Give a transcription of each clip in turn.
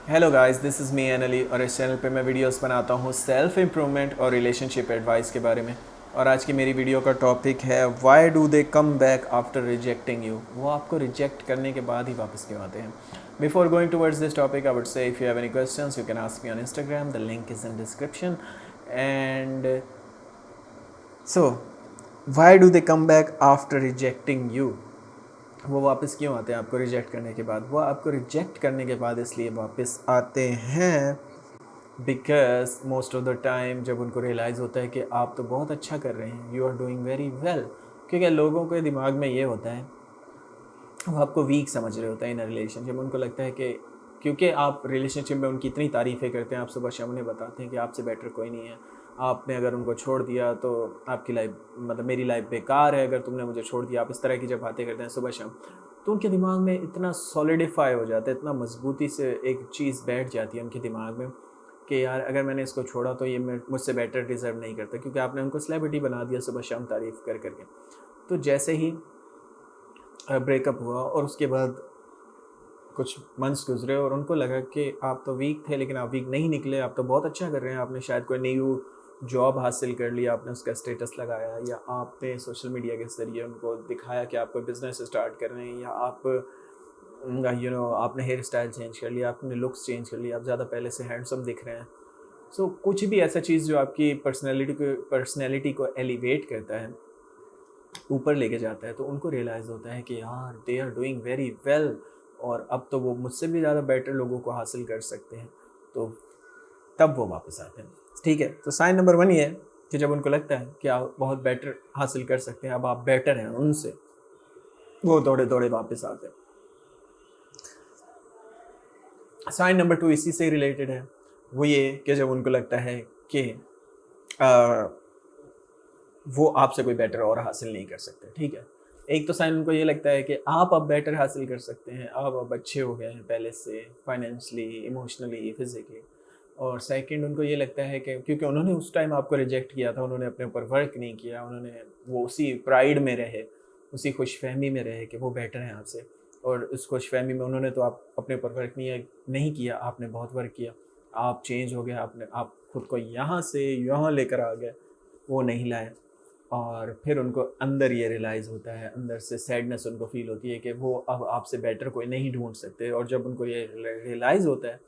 Hello guys, this is Mian Ali और इस channel पे मैं वीडियोस बनाता हूँ सेल्फ इम्प्रूवमेंट और रिलेशनशिप एडवाइस के बारे में। और आज की मेरी वीडियो का टॉपिक है why do they come back after rejecting you. वो आपको रिजेक्ट करने के बाद ही वापस क्यों आते हैं। Before going towards this topic I would say if you have any questions you can ask me on Instagram, the link is in description. And so why do they come back after rejecting you. वो वापस क्यों आते हैं आपको reject करने के बाद। वो आपको रिजेक्ट करने के बाद इसलिए वापस आते हैं because most of the time जब उनको रियलाइज़ होता है कि आप तो बहुत अच्छा कर रहे हैं, you are doing very well. क्योंकि लोगों के दिमाग में ये होता है, वो आपको वीक समझ रहे होते हैं इन रिलेशनशिप। उनको लगता है कि क्योंकि आप रिलेशनशिप में उनकी इतनी तारीफ़ें करते हैं, आप सुबह शाम उन्हें बताते हैं कि आपसे बेटर कोई नहीं है, आपने अगर उनको छोड़ दिया तो आपकी लाइफ मतलब मेरी लाइफ बेकार है अगर तुमने मुझे छोड़ दिया। आप इस तरह की जब बातें करते हैं सुबह शाम, तो उनके दिमाग में इतना सॉलिडिफाई हो जाता है, इतना मजबूती से एक चीज़ बैठ जाती है उनके दिमाग में कि यार अगर मैंने इसको छोड़ा तो ये मुझसे बेटर डिज़र्व नहीं करता, क्योंकि आपने उनको सेलिब्रिटी बना दिया सुबह शाम तारीफ़ कर करके। तो जैसे ही ब्रेकअप हुआ और उसके बाद कुछ मंथ्स गुजरे और उनको लगा कि आप तो वीक थे लेकिन आप वीक नहीं निकले, आप तो बहुत अच्छा कर रहे हैं, आपने शायद कोई न्यू जॉब हासिल कर लिया, आपने उसका स्टेटस लगाया, या आपने सोशल मीडिया के ज़रिए उनको दिखाया कि आप कोई बिज़नेस स्टार्ट कर रहे हैं, या आप आपने हेयर स्टाइल चेंज कर लिया, आपने लुक्स चेंज कर लिया, आप ज़्यादा पहले से हैंडसम दिख रहे हैं। सो कुछ भी ऐसा चीज़ जो आपकी पर्सनैलिटी को एलिवेट करता है, ऊपर लेके जाता है, तो उनको रियलाइज़ होता है कि यार they are doing very well और अब तो वो मुझसे भी ज़्यादा बेटर लोगों को हासिल कर सकते हैं। तो तब वो वापस आते हैं। ठीक है, तो साइन नंबर 1 ये है कि जब उनको लगता है कि आप बहुत बेटर हासिल कर सकते हैं, अब आप बेटर हैं उनसे, वो दौड़े-दौड़े वापस आते हैं। साइन नंबर 2 इसी से रिलेटेड है। वो ये कि जब उनको लगता है कि अ, वो आपसे कोई बेटर और हासिल नहीं कर सकते। ठीक है, एक तो साइन उनको ये लगता है कि आप अब बेटर हासिल कर सकते हैं, आप अब अच्छे हो गए हैं पहले से, फाइनेंशियली, इमोशनली, फिजिकली। और सेकंड उनको ये लगता है कि क्योंकि उन्होंने उस टाइम आपको रिजेक्ट किया था, उन्होंने अपने ऊपर वर्क नहीं किया, उन्होंने वो उसी प्राइड में रहे, उसी खुशफहमी में रहे कि वो बेटर हैं आपसे। और उस खुशफहमी में उन्होंने तो आप अपने ऊपर वर्क नहीं किया, आपने बहुत वर्क किया, आप चेंज हो गए, आप खुद को यहाँ से यहाँ लेकर आ गए, वो नहीं लाए। और फिर उनको अंदर ये रियलाइज़ होता है, अंदर से सैडनेस उनको फ़ील होती है कि वो अब आपसे बेटर कोई नहीं ढूँढ सकते। और जब उनको ये रियलाइज़ होता है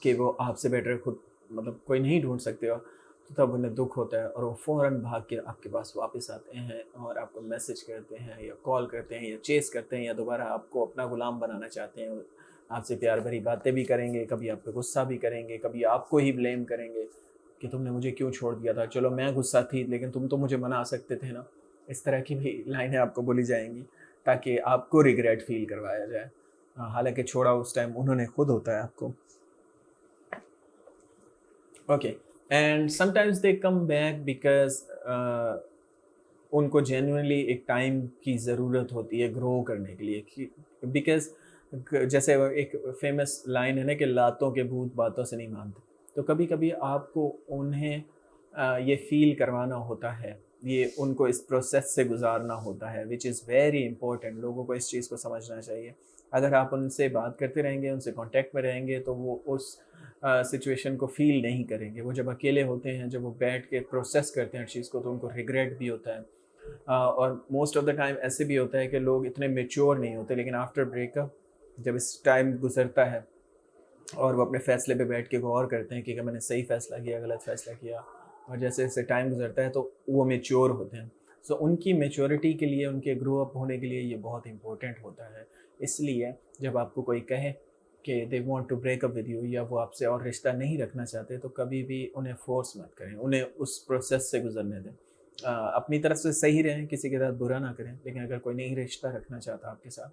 कि वो आपसे बेटर खुद मतलब कोई नहीं ढूँढ सकते हो, तो तब उन्हें दुःख होता है और वो फ़ौरन भाग के आपके पास वापस आते हैं और आपको मैसेज करते हैं या कॉल करते हैं या चेस करते हैं या दोबारा आपको अपना गुलाम बनाना चाहते हैं। आपसे प्यार भरी बातें भी करेंगे, कभी आप पे गुस्सा भी करेंगे, कभी आपको ही ब्लेम करेंगे कि तुमने मुझे क्यों छोड़ दिया था? चलो मैं गुस्सा थी लेकिन तुम तो मुझे मना सकते थे ना। इस तरह की भी लाइनें आपको बोली जाएँगी ताकि आपको रिग्रेट फ़ील करवाया जाए। हालाँकि छोड़ा उस टाइम उन्होंने खुद होता है आपको। Okay, and sometimes they come back because उनको जेन्युइनली एक टाइम की ज़रूरत होती है ग्रो करने के लिए कि बिकॉज़ जैसे वो एक फेमस लाइन है ना कि लातों के भूत बातों से नहीं मानते। तो कभी-कभी आपको उन्हें ये फ़ील करवाना होता है, ये उनको इस प्रोसेस से गुज़ारना होता है व्हिच इज़ वेरी इंपॉर्टेंट। लोगों को इस चीज़ को समझना चाहिए। अगर आप उनसे बात करते रहेंगे, उनसे कॉन्टैक्ट में रहेंगे, तो वो उस सिचुएशन को फ़ील नहीं करेंगे। वो जब अकेले होते हैं, जब वो बैठ के प्रोसेस करते हैं हर चीज़ को, तो उनको रिग्रेट भी होता है। और मोस्ट ऑफ द टाइम ऐसे भी होता है कि लोग इतने मैच्योर नहीं होते, लेकिन आफ्टर ब्रेकअप जब इस टाइम गुजरता है और वो अपने फ़ैसले पे बैठ के गौर करते हैं कि क्या मैंने सही फ़ैसला किया, गलत फ़ैसला किया, और जैसे-जैसे टाइम गुजरता है तो वो मैच्योर होते हैं। सो उनकी मैच्योरिटी के लिए, उनके ग्रो अप होने के लिए ये बहुत इम्पोर्टेंट होता है। इसलिए जब आपको कोई कहे कि they want to break up with you या वो आपसे और रिश्ता नहीं रखना चाहते, तो कभी भी उन्हें फ़ोर्स मत करें, उन्हें उस प्रोसेस से गुज़रने दें। अपनी तरफ से सही रहें, किसी के साथ बुरा ना करें, लेकिन अगर कोई नहीं रिश्ता रखना चाहता आपके साथ,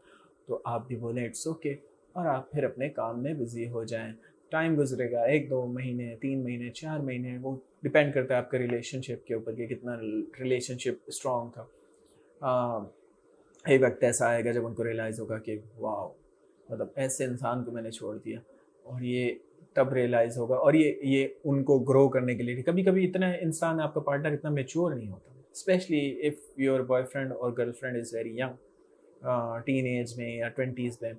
तो आप भी बोलें इट्स ओके और आप फिर अपने काम में बिज़ी हो जाएँ। टाइम गुज़रेगा 1-2 महीने, 3 महीने, 4 महीने, वो डिपेंड करता है आपके रिलेशनशिप के ऊपर कि कितना रिलेशनशिप स्ट्रॉन्ग था। एक वक़्त ऐसा आएगा जब उनको रियलाइज़ होगा कि वॉव! मतलब ऐसे इंसान को मैंने छोड़ दिया, और ये तब रियलाइज़ होगा। और ये उनको ग्रो करने के लिए कभी-कभी इतना इंसान आपका पार्टनर इतना मैच्योर नहीं होता, स्पेशली इफ योर बॉयफ्रेंड और girlfriend is very young, teenage में या 20s में।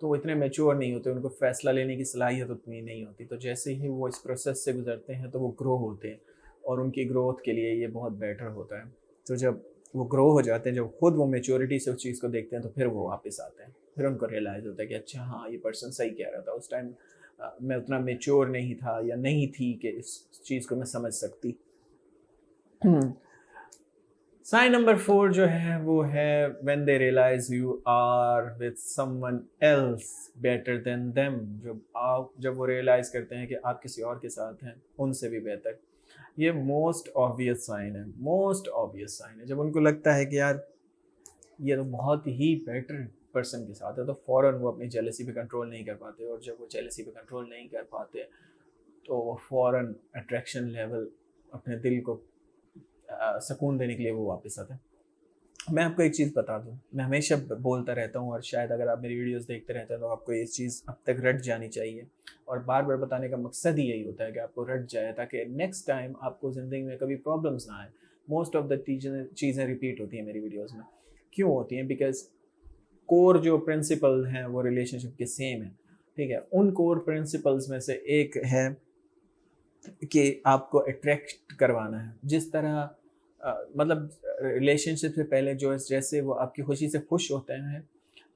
तो वो इतने मैच्योर नहीं होते, उनको फ़ैसला लेने की सलाहियत उतनी नहीं होती। तो जैसे ही वो इस प्रोसेस से गुज़रते हैं तो वो ग्रो होते हैं, और उनकी ग्रोथ के लिए ये बहुत बेटर होता है। तो जब वो ग्रो हो जाते हैं, जब खुद वो मैच्योरिटी से उस चीज़ को देखते हैं, तो फिर वो वापस आते हैं। फिर उनको रियलाइज़ होता है कि अच्छा हाँ, ये पर्सन सही कह रहा था, उस टाइम मैं उतना मैच्योर नहीं था या नहीं थी कि इस चीज़ को मैं समझ सकती। साइन नंबर 4 जो है वो है when they realise you are with someone else better than them. जब वो रियलाइज करते हैं कि आप किसी और के साथ हैं उनसे भी बेहतर। ये मोस्ट ऑब्वियस साइन है, मोस्ट ऑब्वियस साइन है। जब उनको लगता है कि यार ये तो बहुत ही बेटर पर्सन के साथ है, तो फ़ौरन वो अपनी जेलसी पे कंट्रोल नहीं कर पाते, और जब वो जेलसी पे कंट्रोल नहीं कर पाते तो वो फ़ौरन अट्रैक्शन लेवल, अपने दिल को सुकून देने के लिए वो वापस आते हैं। मैं आपको एक चीज़ बता दूं, मैं हमेशा बोलता रहता हूं, और शायद अगर आप मेरी वीडियोस देखते रहते हैं तो आपको ये चीज़ अब तक रट जानी चाहिए, और बार बार बताने का मकसद ही यही होता है कि आपको रट जाए, ताकि नेक्स्ट टाइम आपको ज़िंदगी में कभी प्रॉब्लम्स ना आए। मोस्ट ऑफ द चीज़ें रिपीट होती हैं मेरी वीडियोज़ में। क्यों होती हैं? बिकॉज कोर जो प्रिंसिपल हैं वो रिलेशनशिप के सेम है, ठीक है। उन कोर प्रिंसिपल्स में से एक है कि आपको अट्रैक्ट करवाना है। जिस तरह मतलब रिलेशनशिप से पहले जो जैसे वो आपकी खुशी से खुश होते हैं,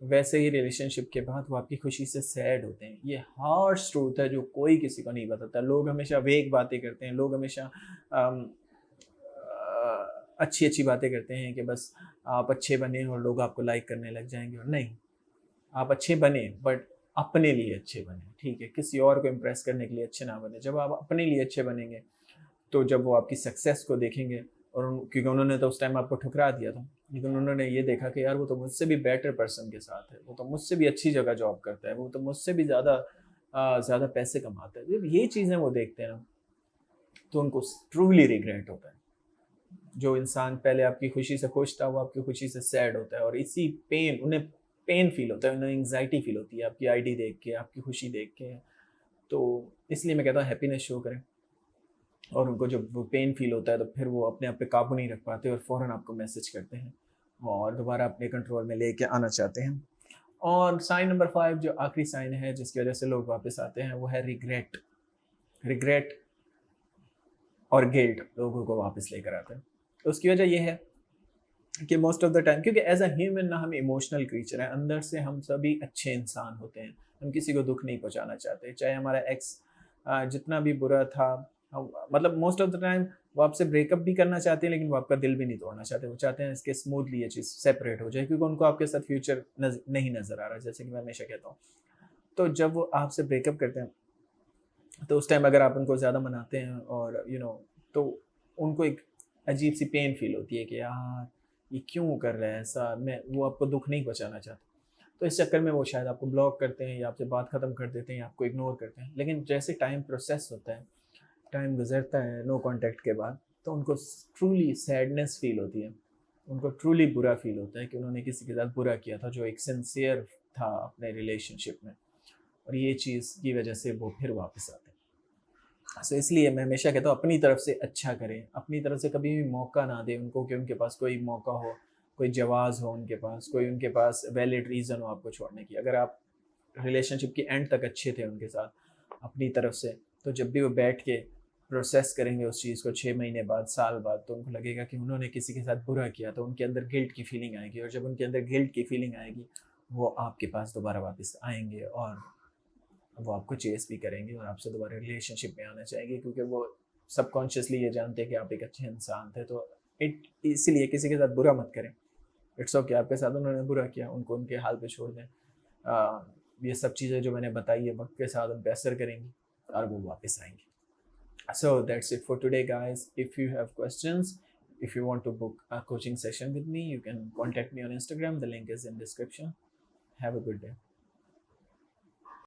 वैसे ही रिलेशनशिप के बाद वो आपकी खुशी से सैड होते हैं। ये हार्श ट्रूथ है जो कोई किसी को नहीं बताता। लोग हमेशा वेग बातें करते हैं, लोग हमेशा अच्छी अच्छी बातें करते हैं कि बस आप अच्छे बने और लोग आपको लाइक करने लग जाएंगे, और नहीं, आप अच्छे बने बट अपने लिए अच्छे बने, ठीक है। किसी और को इम्प्रेस करने के लिए अच्छे ना बने। जब आप अपने लिए अच्छे बनेंगे तो जब वो आपकी सक्सेस को देखेंगे, और क्योंकि उन्होंने तो उस टाइम आपको ठुकरा दिया था, लेकिन उन्होंने ये देखा कि यार वो तो मुझसे भी बेटर पर्सन के साथ है, वो तो मुझसे भी अच्छी जगह जॉब करता है, वो तो मुझसे भी ज़्यादा पैसे कमाता है। जब ये चीज़ें वो देखते हैं ना, तो उनको ट्रूली रिग्रेट होता है। जो इंसान पहले आपकी खुशी से खुश था वो आपकी खुशी से सैड होता है, और इसी पेन उन्हें पेन फील होता है, उन्हें एंग्जाइटी फील होती है आपकी आईडी देख के, आपकी खुशी देख के। तो इसलिए मैं कहता हूँ हैप्पीनेस शो करें, और उनको जब वो पेन फील होता है तो फिर वो अपने आप पे काबू नहीं रख पाते, और फ़ौरन आपको मैसेज करते हैं और दोबारा अपने कंट्रोल में लेके आना चाहते हैं। और साइन नंबर 5 जो आखिरी साइन है जिसकी वजह से लोग वापस आते हैं, वो है रिग्रेट। रिग्रेट और गिल्ट लोगों को वापस लेकर आते हैं। तो उसकी वजह ये है कि मोस्ट ऑफ द टाइम, क्योंकि एज अ ह्यूमन ना, हम इमोशनल क्रीचर हैं, अंदर से हम सभी अच्छे इंसान होते हैं। हम किसी को दुख नहीं पहुंचाना चाहते, चाहे हमारा एक्स जितना भी बुरा था। मतलब मोस्ट ऑफ द टाइम वो आपसे ब्रेकअप भी करना चाहते हैं, लेकिन वो आपका दिल भी नहीं तोड़ना चाहते। वो चाहते हैं इसके स्मूथली ये चीज़ सेपरेट हो जाए, क्योंकि उनको आपके साथ फ्यूचर नहीं नज़र आ रहा, जैसे कि मैं हमेशा कहता हूँ। तो जब वो आपसे ब्रेकअप करते हैं तो उस टाइम अगर आप उनको ज़्यादा मनाते हैं, और तो उनको एक अजीब सी पेन फील होती है कि यार ये क्यों कर रहा है ऐसा, मैं वो आपको दुख नहीं पहुंचाना चाहता। तो इस चक्कर में वो शायद आपको ब्लॉक करते हैं, या आपसे बात ख़त्म कर देते हैं, या आपको इग्नोर करते हैं। लेकिन जैसे टाइम प्रोसेस होता है, टाइम गुजरता है नो कांटेक्ट के बाद, तो उनको ट्रूली सैडनेस फील होती है, उनको ट्रूली बुरा फील होता है कि उन्होंने किसी के साथ बुरा किया था जो एक सिंसियर था अपने रिलेशनशिप में, और ये चीज़ की वजह से वो फिर वापस आते हैं। सो इसलिए मैं हमेशा कहता हूँ अपनी तरफ से अच्छा करें, अपनी तरफ से कभी भी मौका ना दें उनको कि उनके पास कोई मौका हो, कोई जवाज़ हो उनके पास, कोई उनके पास वैलिड रीज़न हो आपको छोड़ने की। अगर आप रिलेशनशिप के एंड तक अच्छे थे उनके साथ अपनी तरफ से, तो जब भी वो बैठ के प्रोसेस करेंगे उस चीज़ को 6 महीने बाद, साल बाद, तो उनको लगेगा कि उन्होंने किसी के साथ बुरा किया, तो उनके अंदर गिल्ट की फीलिंग आएगी, और जब उनके अंदर गिल्ट की फीलिंग आएगी वो आपके पास दोबारा वापस आएंगे, और वो आपको चेस भी करेंगे, और आपसे दोबारा रिलेशनशिप में आना चाहेंगे, क्योंकि वो सबकॉन्शियसली ये जानते हैं कि आप एक अच्छे इंसान थे। तो इसीलिए किसी के साथ बुरा मत करें। इट्स ओके, आपके साथ उन्होंने बुरा किया, उनको उनके हाल पे छोड़ दें। ये सब चीज़ें जो मैंने बताई है वक्त के साथ उन पर असर करेंगी, और वो वापस आएंगे। So that's it for today, guys. If you have questions, if you want to book a coaching session with me, you can contact me on Instagram. The link is in description. Have a good day.